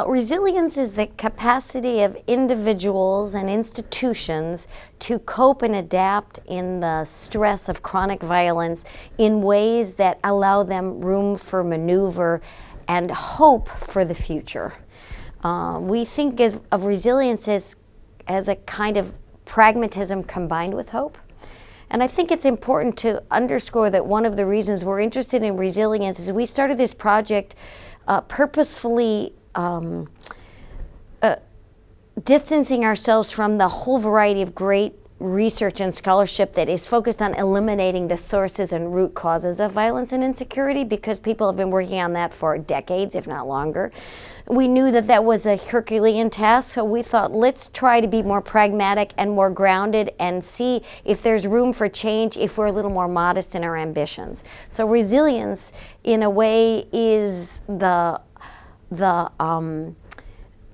Resilience is the capacity of individuals and institutions to cope and adapt in the stress of chronic violence in ways that allow them room for maneuver and hope for the future. We think of resilience as a kind of pragmatism combined with hope. And I think it's important to underscore that one of the reasons we're interested in resilience is we started this project purposefully distancing ourselves from the whole variety of great research and scholarship that is focused on eliminating the sources and root causes of violence and insecurity, because people have been working on that for decades, if not longer. We knew that that was a Herculean task, so we thought, let's try to be more pragmatic and more grounded and see if there's room for change if we're a little more modest in our ambitions. So resilience, in a way, is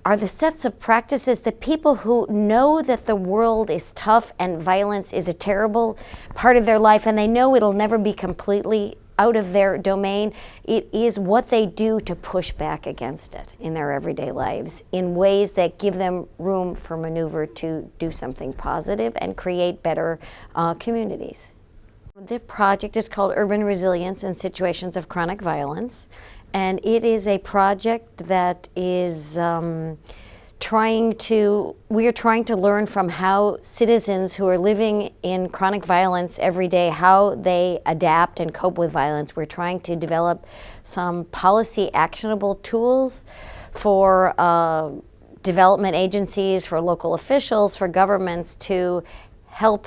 are the sets of practices that people who know that the world is tough and violence is a terrible part of their life, and they know it'll never be completely out of their domain, it is what they do to push back against it in their everyday lives in ways that give them room for maneuver to do something positive and create better communities. The project is called Urban Resilience in Situations of Chronic Violence, and it is a project that is we are trying to learn from how citizens who are living in chronic violence every day, how they adapt and cope with violence. We're trying to develop some policy actionable tools for development agencies, for local officials, for governments to help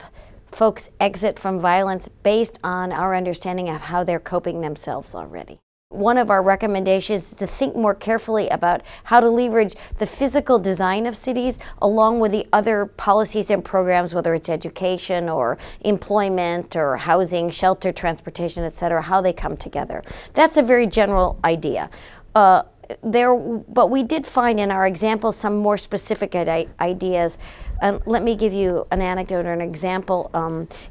folks exit from violence based on our understanding of how they're coping themselves already. One of our recommendations is to think more carefully about how to leverage the physical design of cities along with the other policies and programs, whether it's education or employment or housing, shelter, transportation, et cetera, how they come together. That's a very general idea. But we did find in our example some more specific ideas. And let me give you an anecdote or an example.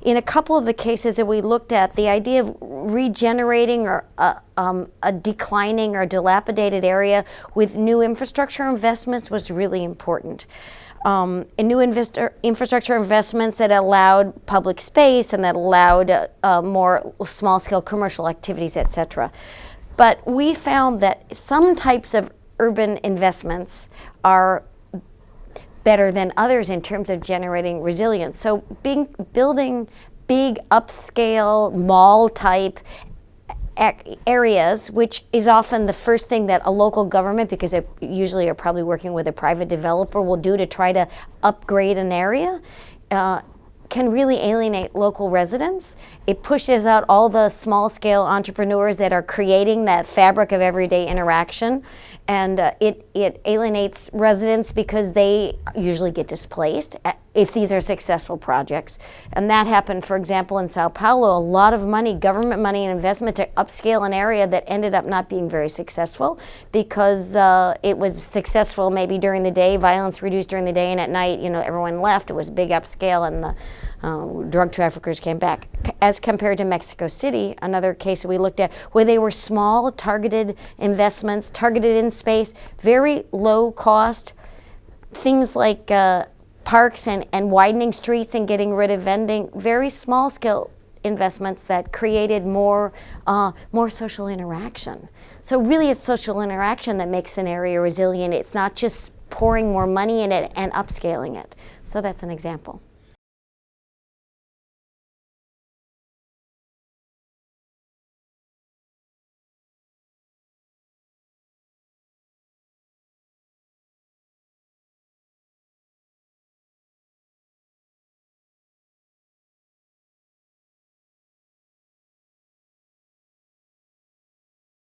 In a couple of the cases that we looked at, the idea of regenerating or a declining or dilapidated area with new infrastructure investments was really important. And new infrastructure investments that allowed public space and that allowed more small-scale commercial activities, et cetera. But we found that some types of urban investments are better than others in terms of generating resilience. So building big upscale mall-type areas, which is often the first thing that a local government, because they usually are probably working with a private developer, will do to try to upgrade an area, can really alienate local residents. It pushes out all the small-scale entrepreneurs that are creating that fabric of everyday interaction, and it alienates residents because they usually get displaced if these are successful projects. And that happened, for example, in Sao Paulo. A lot of money, government money and investment to upscale an area that ended up not being very successful because it was successful maybe during the day, violence reduced during the day, and at night, everyone left. It was big upscale, and the drug traffickers came back. As compared to Mexico City, another case we looked at, where they were small, targeted investments, targeted in space, very low cost, things like parks and widening streets and getting rid of vending, very small scale investments that created more social interaction. So really it's social interaction that makes an area resilient. It's not just pouring more money in it and upscaling it. So that's an example.